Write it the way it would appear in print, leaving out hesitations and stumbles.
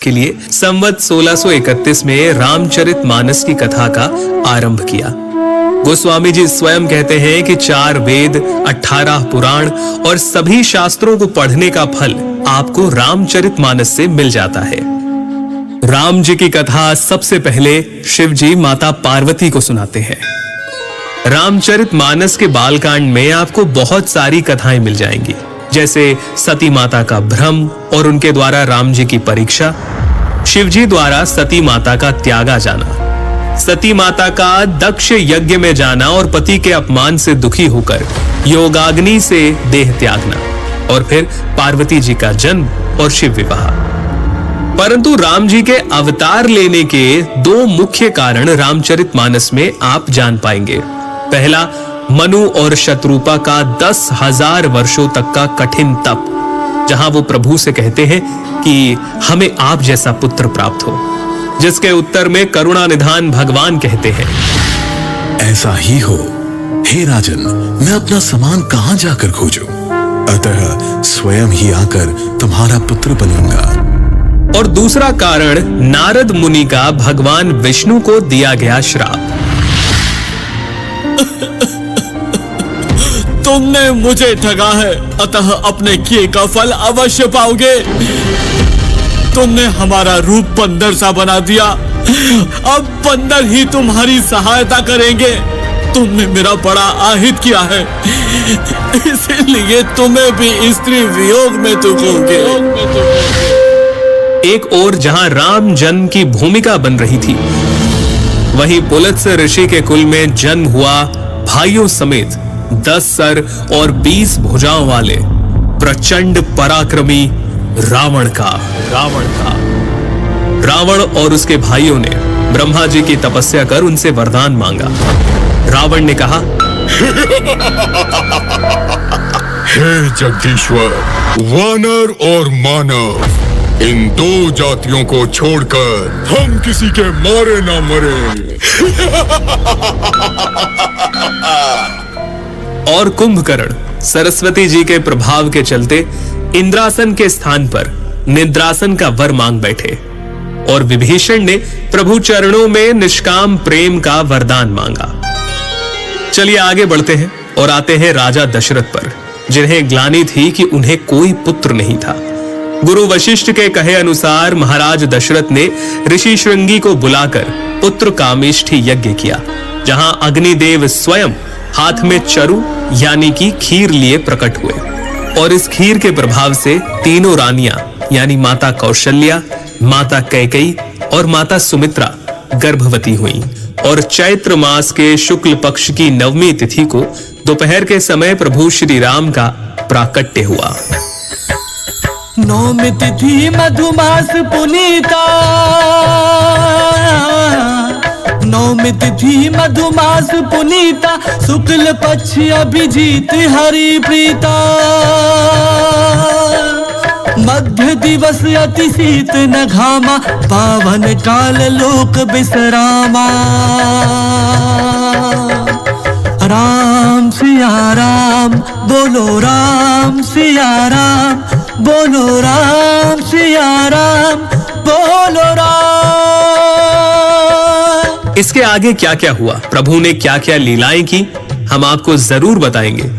के लिए संवत 1631 में रामचरितमानस की कथा का आरंभ किया। गोस्वामी जी स्वयं कहते हैं कि 4 वेद, 18 पुराण और सभी शास्त्रों को पढ़ने का फल आपको रामचरितमानस से मिल जाता है। राम जी की कथा सबसे पहले शिव जी माता पार्वती को सुनाते हैं। रामचरितमानस के बालकांड में आपको बहुत सारी कथाएं मिल जाएंगी, जैसे सती माता का भ्रम और उनके द्वारा राम जी की परीक्षा, शिव जी द्वारा सती माता का त्यागा जाना, सती माता का दक्ष यज्ञ में जाना और पति के अपमान से दुखी होकर योगाग्नि से देह त्यागना, और फिर पार्वती जी का जन्म और शिव विवाह। परंतु राम जी के अवतार लेने के 2 मुख्य कारण रामचरितमानस में आप जान पाएंगे। पहला, मनु और शत्रुपा का 10,000 वर्षों तक का कठिन तप, जहां वो प्रभु से कहते हैं कि हमें आप जैसा पुत्र प्राप्त हो, जिसके उत्तर में करुणा निधान भगवान कहते हैं, ऐसा ही हो हे राजन, मैं अपना समान कहां जाकर खोजूं? अतः स्वयं ही आकर तुम्हारा पुत्र बनूंगा। और दूसरा कारण नारद मुनि का भगवान विष्णु को दिया गया श्राप। तुमने मुझे ठगा है, अतः अपने किए का फल अवश्य पाओगे। तुमने हमारा रूप बंदर सा बना दिया, अब बंदर ही तुम्हारी सहायता करेंगे। तुमने मेरा बड़ा आहित किया है, इसीलिए तुम्हें भी स्त्री वियोग में दुखोगे। एक ओर जहां राम जन्म की भूमिका बन रही थी, वहीं पुलत्स्य ऋषि के कुल में जन्म हुआ भाइयों समेत 10 सर और 20 भुजाओं वाले प्रचंड पराक्रमी रावण और उसके भाइयों ने ब्रह्मा जी की तपस्या कर उनसे वरदान मांगा। रावण ने कहा, हे जगदीश्वर, वानर और मानव, इन 2 जातियों को छोड़कर हम किसी के मारे ना मरे। और कुंभकर्ण सरस्वती जी के प्रभाव के चलते इंद्रासन के स्थान पर निद्रासन का वर मांग बैठे, और विभीषण ने प्रभु चरणों में निष्काम प्रेम का वरदान मांगा। चलिए आगे बढ़ते हैं और आते हैं राजा दशरथ पर, जिन्हें ग्लानि थी कि उन्हें कोई पुत्र नहीं था। गुरु वशिष्ठ के कहे अनुसार महाराज दशरथ ने ऋषि श्रृंगी को बुलाकर पुत्र कामेष्ठी यज्ञ किया, जहां अग्निदेव स्वयं हाथ में चरु यानी कि खीर लिए प्रकट हुए, और इस खीर के प्रभाव से तीनों रानियां यानी माता कौशल्या, माता कैकेयी और माता सुमित्रा गर्भवती हुईं, और चैत्र मास के शुक्ल पक्ष की 9वीं तिथि को दोपहर के समय प्रभु श्री राम का प्राकट्य हुआ। 9वीं तिथि मधुमास पुनीता, 9वीं तिथि मधुमास पुनीता, शुक्ल पक्ष अभिजीत हरि प्रीता, मध्य दिवस अति शीत न घामा, पावन काल लोक विश्रामा। राम सिया राम बोलो, राम सिया राम बोलो, राम सिया राम बोलो राम। इसके आगे क्या क्या हुआ, प्रभु ने क्या क्या लीलाएं की, हम आपको जरूर बताएंगे।